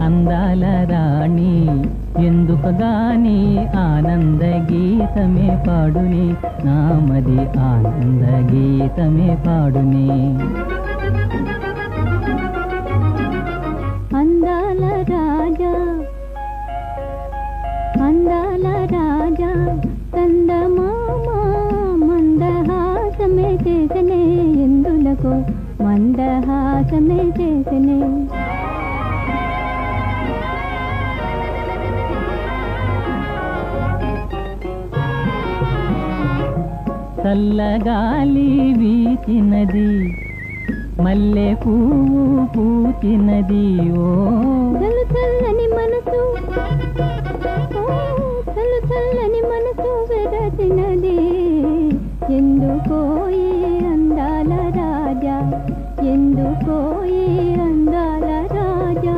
అందాల రాణి ఎందుకు గాని ఆనంద గీతమే పాడుని నామది ఆనంద గీతమే పాడుని అందాల రాజా అందాల రాజా చందమామ మందహాసమే చేసనే ఎందులకు మందహాసమే చేసనే చల్లగాలి వీచినది మల్లె పువ్వు పూచినది ఓ చల్లు చల్లని మనసు చల్లు చల్లని మనసు వెరచినది ఎందుకో ఈ అందాల రాజా ఎందుకో ఈ అందాల రాజా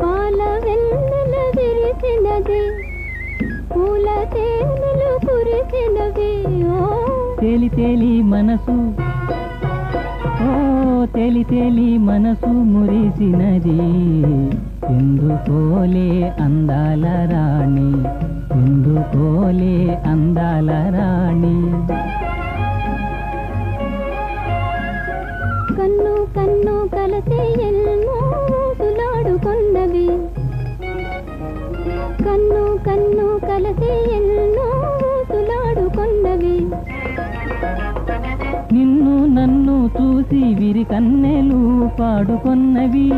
పాల వెన్నెల విరిచినది పూల తేనెలు కురిసినవి తేలి తేలి మనసు ఓ తేలి తేలి మనసు మురిసినది ఎందుకోలే అందాల రాణి ఎందుకోలే అందాల రాణి కన్ను కన్ను కలిసి ఎన్నో సులాడుకున్నవి కన్ను కన్ను కలిసి ఎన్నో సులాడుకున్నవి నిన్ను నన్ను చూసి విరి కన్నెలు పాడుకొన్నవి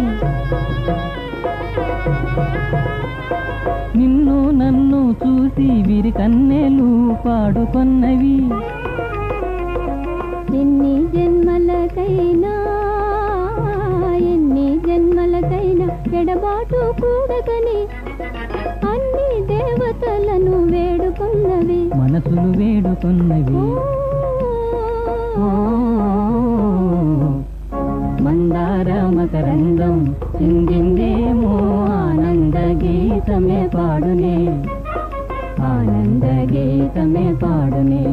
నిన్ను నన్ను చూసి విరి కన్నెలు పాడుకొన్నవి ఎన్ని జన్మలకైనా ఎడబాటు కూడగని అన్ని దేవతలను వేడుకున్నవి మనసులు వేడుకున్నవి మందార మకరందం చిందిందేమో ఆనంద గీతమే పాడునే ఆనంద గీతమే పాడునే